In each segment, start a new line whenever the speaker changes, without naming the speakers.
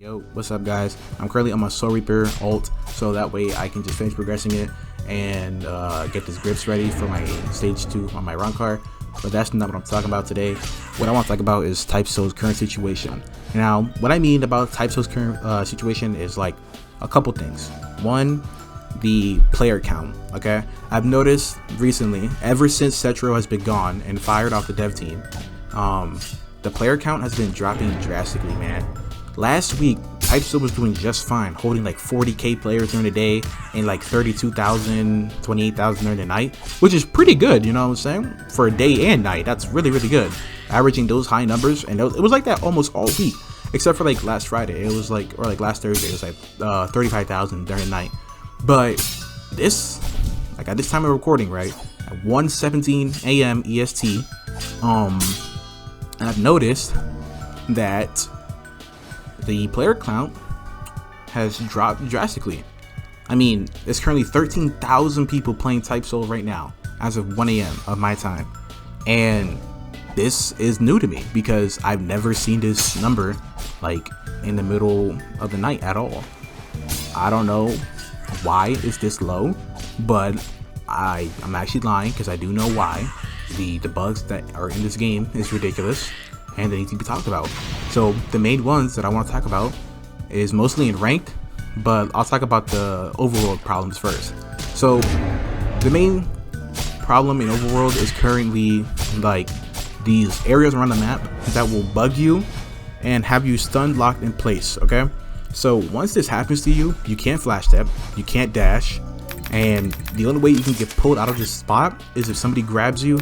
Yo, what's up guys? I'm currently on my Soul Reaper ult, so that way I can just finish progressing it and get this grips ready for my stage 2 on my run car. But that's not what I'm talking about today. What I want to talk about is TypeSoul's current situation. Now, what I mean about TypeSoul's current situation is like a couple things. One, the player count, okay? I've noticed recently, ever since Cetro has been gone and fired off the dev team, the player count has been dropping drastically, man. Last week, TypeSoul was doing just fine, holding like 40k players during the day and like 32,000, 28,000 during the night, which is pretty good, you know what I'm saying? For a day and night, that's really, really good. Averaging those high numbers, and it was like that almost all week, except for like last Friday. It was like, or like last Thursday, it was like 35,000 during the night. But this, like at this time of recording, right, at 1:17 a.m. EST, I've noticed that the player count has dropped drastically. I mean, there's currently 13,000 people playing TypeSoul right now as of 1 a.m. of my time, and this is new to me because I've never seen this number like in the middle of the night at all. I don't know why it's this low, but I'm actually lying because I do know why. The bugs that are in this game is ridiculous and they need to be talked about. So the main ones that I want to talk about is mostly in ranked, but I'll talk about the overworld problems first. So the main problem in overworld is currently like these areas around the map that will bug you and have you stunned locked in place, okay? So once this happens to you, you can't flash step, you can't dash, and the only way you can get pulled out of this spot is if somebody grabs you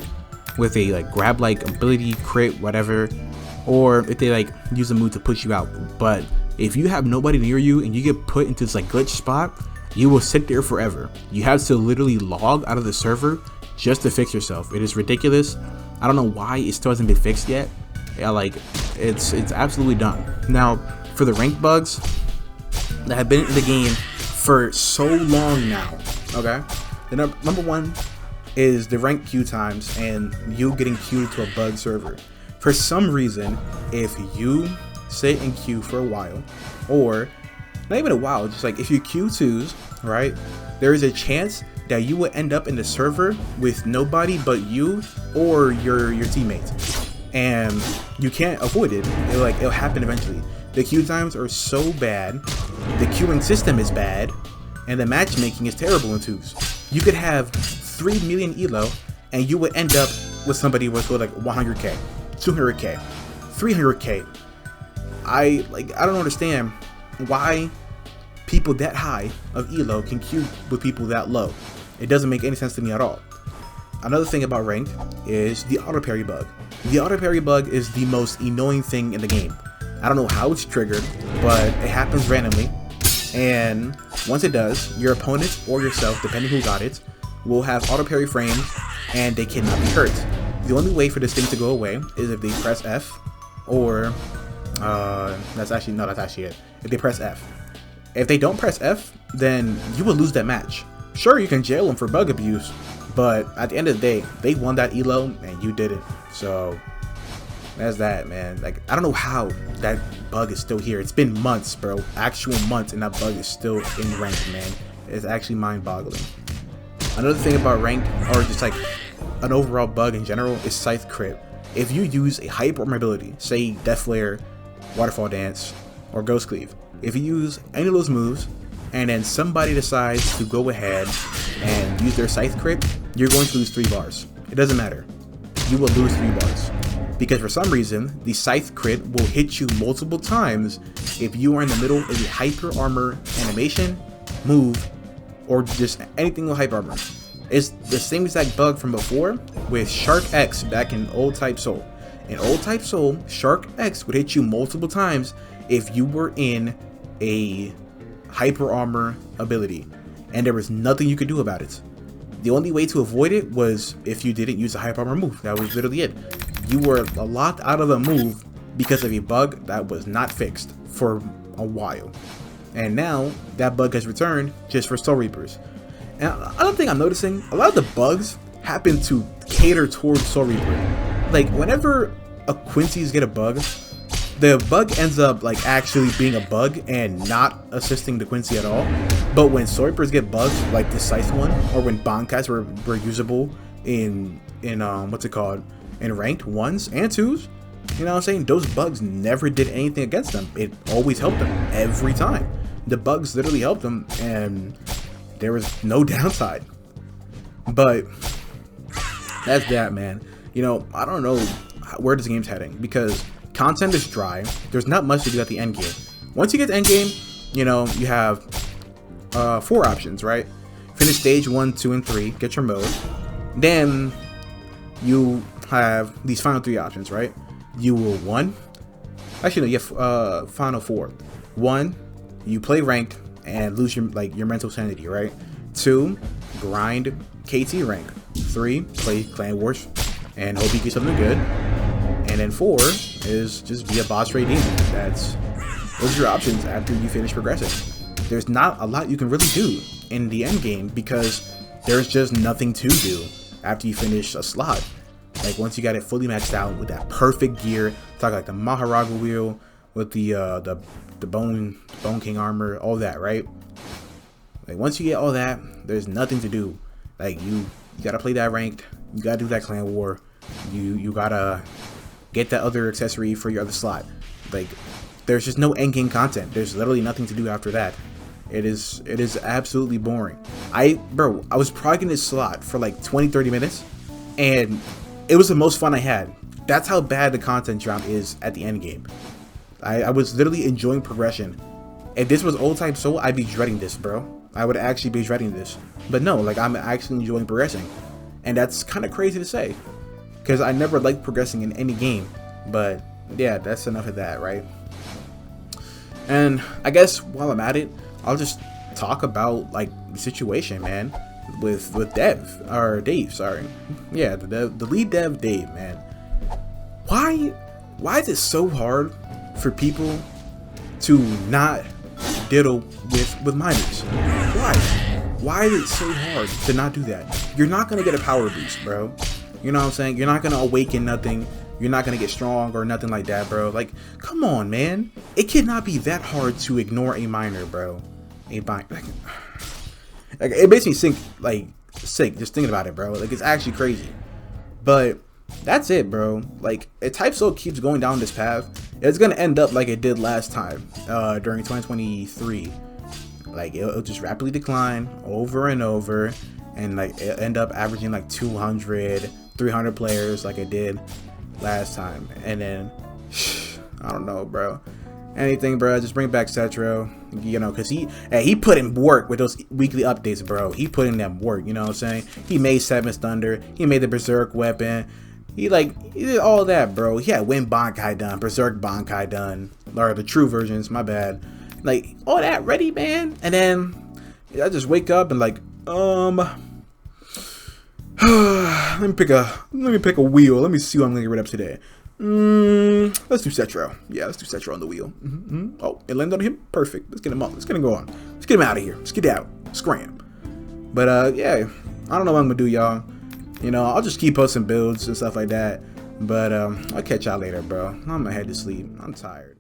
with a like grab like ability, crit, whatever, or if they like use a move to push you out. But if you have nobody near you and you get put into this like glitch spot, you will sit there forever. You have to literally log out of the server just to fix yourself. It is ridiculous. I don't know why it still hasn't been fixed yet. Yeah, like it's absolutely done. Now for the rank bugs that have been in the game for so long now, okay, the number one is the rank queue times and you getting queued to a bug server. For some reason, if you sit in queue for a while, or not even a while, just like if you queue twos, right, there is a chance that you will end up in the server with nobody but you or your teammates, and you can't avoid it. It'll happen eventually. The queue times are so bad, the queuing system is bad, and the matchmaking is terrible in twos. You could have 3 million elo and you would end up with somebody with like 100k, 200k, 300k. I don't understand why people that high of elo can queue with people that low. It doesn't make any sense to me at all. Another thing about ranked is the auto parry bug. The auto parry bug is the most annoying thing in the game. I don't know how it's triggered, but it happens randomly, and once it does, your opponent or yourself, depending who got it, will have auto parry frames and they cannot be hurt. The only way for this thing to go away is if they press F, or that's actually it. If they press F. If they don't press F, then you will lose that match. Sure, you can jail them for bug abuse, but at the end of the day, they won that elo and you didn't. So that's that, man. Like, I don't know how that bug is still here. It's been months, bro. Actual months, and that bug is still in rank, man. It's actually mind-boggling. Another thing about ranked, or just like an overall bug in general, is scythe crit. If you use a hyper armor ability, say Death Flare, Waterfall Dance, or Ghost Cleave, if you use any of those moves and then somebody decides to go ahead and use their scythe crit, you're going to lose 3 bars. It doesn't matter. You will lose 3 bars. Because for some reason, the scythe crit will hit you multiple times if you are in the middle of a hyper armor animation, move, or just anything with hyper armor. It's the same exact bug from before with Shark X back in old TypeSoul. In old TypeSoul, Shark X would hit you multiple times if you were in a hyper armor ability, and there was nothing you could do about it. The only way to avoid it was if you didn't use a hyper armor move. That was literally it. You were locked out of a move because of a bug that was not fixed for a while. And now that bug has returned just for Soul Reapers. And another thing I'm noticing, a lot of the bugs happen to cater towards Soul Reaper. Like whenever a Quincy's get a bug, the bug ends up like actually being a bug and not assisting the Quincy at all. But when Swipers get bugs like the Scythe one, or when Bankais were usable in what's it called, in ranked 1s and 2s, you know what I'm saying, those bugs never did anything against them. It always helped them every time. The bugs literally helped them, and there was no downside. But that's that, man. You know, I don't know where this game's heading, because content is dry. There's not much to do at the end game. Once you get to end game, you know, you have 4 options, right? Finish stage 1, 2, and 3, get your mode. Then you have these final 3 options, right? You will 1, actually no, you have final 4. 1, you play ranked and lose your mental sanity, right? 2, grind KT rank. 3, play Clan Wars and hope you get something good. And then 4 is just be a boss raid demon. Those are your options after you finish progressing. There's not a lot you can really do in the end game, because there's just nothing to do after you finish a slot. Like once you got it fully maxed out with that perfect gear, talk like the Maharaga wheel with the Bone King armor, all that, right? Like once you get all that, there's nothing to do. Like you gotta play that ranked, you gotta do that clan war, you gotta get that other accessory for your other slot. Like there's just no end game content. There's literally nothing to do after that. It is absolutely boring. I was progging this slot for like 20-30 minutes, and it was the most fun I had. That's how bad the content drop is at the end game. I was literally enjoying progression. If this was old type Soul, I'd be dreading this, bro. I would actually be dreading this. But no, like I'm actually enjoying progressing. And that's kind of crazy to say, because I never liked progressing in any game. But yeah, that's enough of that, right? And I guess while I'm at it, I'll just talk about like the situation, man, with Dave, sorry. Yeah, the lead dev, Dave, man. Why is it so hard for people to not diddle with miners? Why is it so hard to not do that? You're not gonna get a power boost, bro. You know what I'm saying? You're not gonna awaken nothing. You're not gonna get strong or nothing like that, bro. Like, come on, man. It cannot be that hard to ignore a miner, bro. Like, it makes me sick just thinking about it, bro. Like, it's actually crazy. But that's it, bro. Like, if Type Soul keeps going down this path, it's gonna end up like it did last time during 2023. Like, it'll just rapidly decline over and over, and like it'll end up averaging like 200, 300 players like it did last time. And then I don't know, bro. Anything, bro. Just bring back Cetro, you know, because he put in work with those weekly updates, bro. He put in that work, you know what I'm saying? He made Seventh Thunder. He made the Berserk weapon. He did all that, bro. He had Wind Bankai done, Berserk Bankai done, or the true versions, my bad. Like, all that ready, man. And then I just wake up and like, let me pick a wheel. Let me see what I'm gonna get rid of today. Let's do Cetro. Yeah, let's do Cetro on the wheel. Oh, it landed on him. Perfect. Let's get him up. Let's get him going. Let's get him out of here. Let's get out. Scram. But yeah, I don't know what I'm gonna do, y'all. You know, I'll just keep posting builds and stuff like that. But I'll catch y'all later, bro. I'm gonna head to sleep. I'm tired.